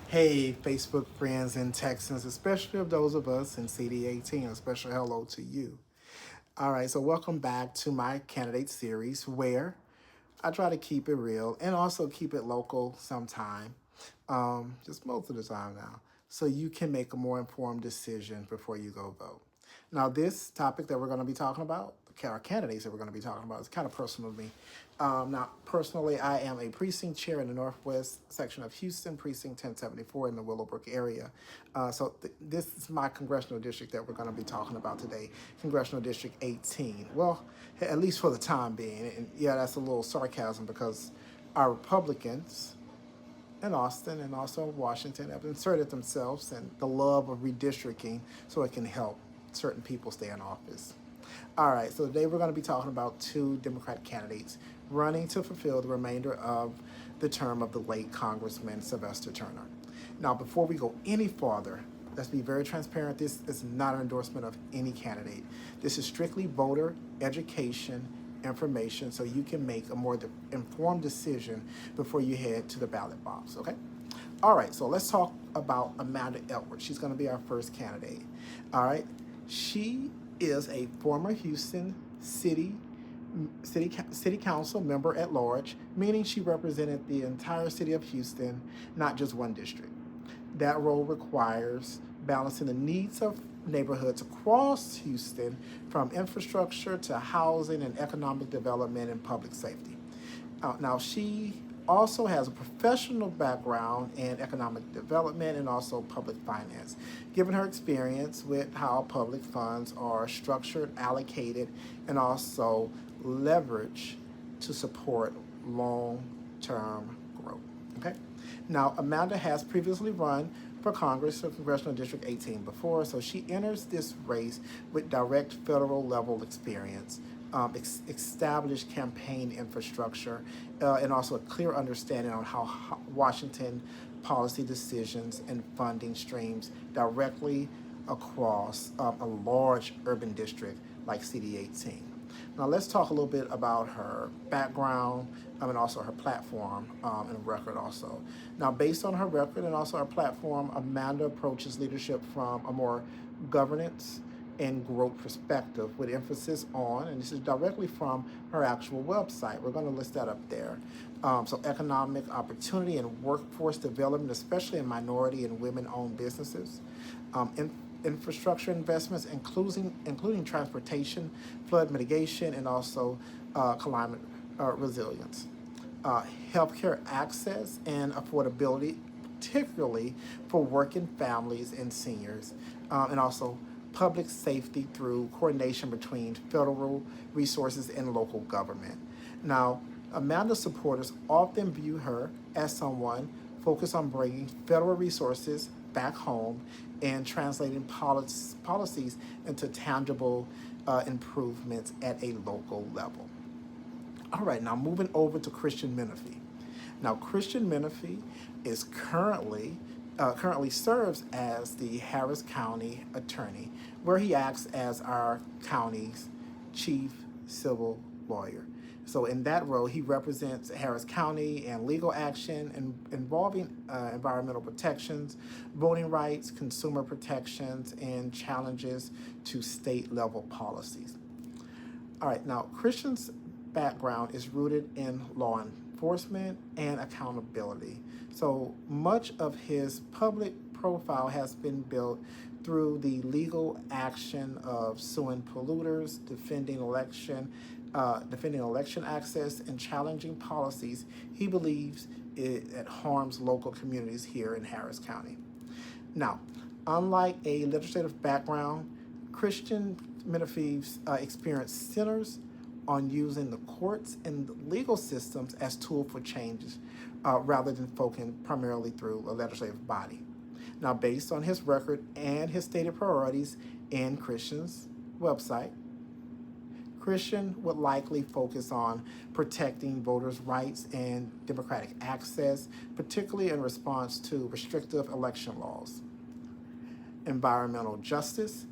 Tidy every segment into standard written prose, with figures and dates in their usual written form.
Hey, Facebook friends and Texans, especially of those of us in CD18, a special hello to you. All right, so welcome back to my candidate series where I try to keep it real and also keep it local sometime, just most of the time now, so you can make a more informed decision before you go vote. Now, this topic that we're going to be talking about, our candidates that we're going to be talking about, is kind of personal to me. Now, personally, I am a precinct chair in the Northwest section of Houston, precinct 1074 in the Willowbrook area. This is my congressional district that we're going to be talking about today, Congressional District 18. Well, at least for the time being. And yeah, that's a little sarcasm because our Republicans in Austin and also Washington have inserted themselves in the love of redistricting so it can help certain people stay in office. All right, so today we're going to be talking about two Democratic candidates running to fulfill the remainder of the term of the late Congressman Sylvester Turner. Now, before we go any farther, let's be very transparent. This is not an endorsement of any candidate. This is strictly voter education information so you can make a more informed decision before you head to the ballot box, okay? All right, so let's talk about Amanda Edwards. She's going to be our first candidate. All right, she is a former Houston City Council member at large, meaning she represented the entire city of Houston, not just one district. That role requires balancing the needs of neighborhoods across Houston, from infrastructure to housing and economic development and public safety. Now, she also has a professional background in economic development and also public finance, given her experience with how public funds are structured, allocated, and also leveraged to support long-term growth. Okay? Now, Amanda has previously run for Congress for Congressional District 18 before, so she enters this race with direct federal level experience, established campaign infrastructure, and also a clear understanding on how Washington policy decisions and funding streams directly across a large urban district like CD18. Now let's talk a little bit about her background and also her platform and record also. Now, based on her record and also her platform, Amanda approaches leadership from a more governance and growth perspective with emphasis on, and this is directly from her actual website. We're going to list that up there. So economic opportunity and workforce development, especially in minority and women-owned businesses. Infrastructure investments, including transportation, flood mitigation, and also climate resilience. Healthcare access and affordability, particularly for working families and seniors, and also public safety through coordination between federal resources and local government. Now, Amanda's supporters often view her as someone focused on bringing federal resources back home and translating policies into tangible improvements at a local level. All right, now moving over to Christian Menefee. Now, Christian Menefee is currently serves as the Harris County Attorney, where he acts as our county's chief civil lawyer. So in that role, he represents Harris County and legal action involving environmental protections, voting rights, consumer protections, and challenges to state level policies. All right, now Christian's background is rooted in law enforcement and accountability. So much of his public profile has been built through the legal action of suing polluters, defending election access, and challenging policies he believes it harms local communities here in Harris County. Now, unlike a legislative background, Christian Menefee's experience centers on using the courts and the legal systems as tool for changes rather than focusing primarily through a legislative body. Now, based on his record and his stated priorities in Christian's website, Christian would likely focus on protecting voters' rights and democratic access, particularly in response to restrictive election laws. Environmental justice,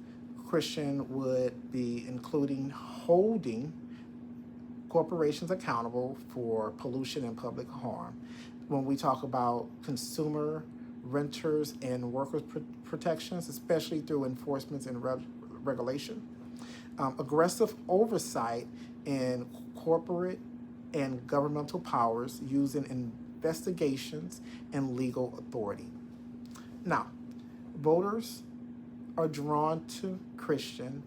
Christian would be including holding corporations accountable for pollution and public harm. When we talk about consumer renters and workers protections, especially through enforcement and regulation. Aggressive oversight in corporate and governmental powers using investigations and legal authority. Now, voters are drawn to Christian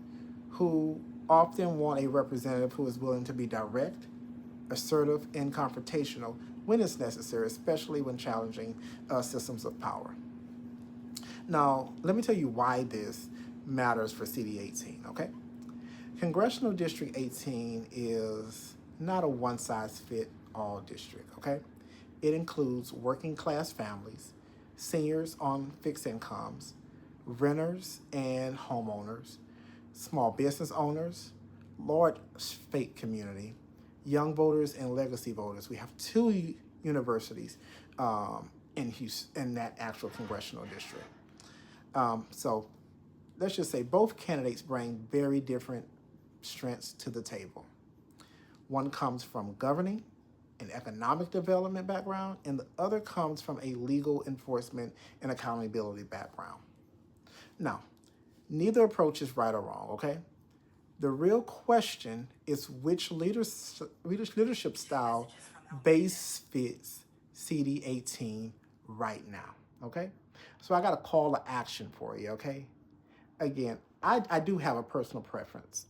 who often want a representative who is willing to be direct, assertive, and confrontational when it's necessary, especially when challenging systems of power. Now, let me tell you why this matters for CD18, okay? Congressional District 18 is not a one-size-fits-all district, okay? It includes working class families, seniors on fixed incomes, renters and homeowners, small business owners, large faith community, young voters, and legacy voters. We have two universities in Houston, in that actual congressional district. So let's just say both candidates bring very different strengths to the table. One comes from governing and economic development background, and the other comes from a legal enforcement and accountability background. Now, neither approach is right or wrong, okay? The real question is which leadership style base fits CD18 right now, okay? So I got a call to action for you, okay? Again, I do have a personal preference,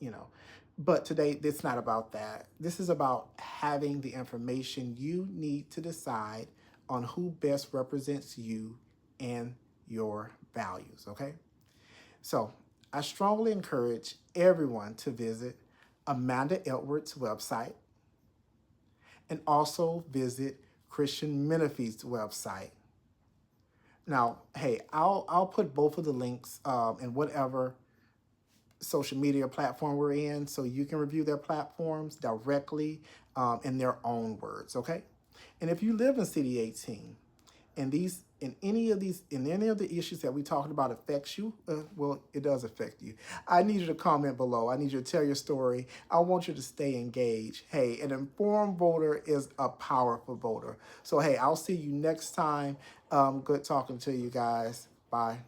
but today it's not about that. This is about having the information you need to decide on who best represents you and your values, okay? So I strongly encourage everyone to visit Amanda Edwards' website and also visit Christian Menefee's website. Now, hey, I'll put both of the links in whatever social media platform we're in so you can review their platforms directly in their own words, okay? And if you live in CD18 and any of the issues that we talked about affects you, well, it does affect you. I need you to comment below. I need you to tell your story. I want you to stay engaged. Hey, an informed voter is a powerful voter. So, hey, I'll see you next time. Good talking to you guys. Bye.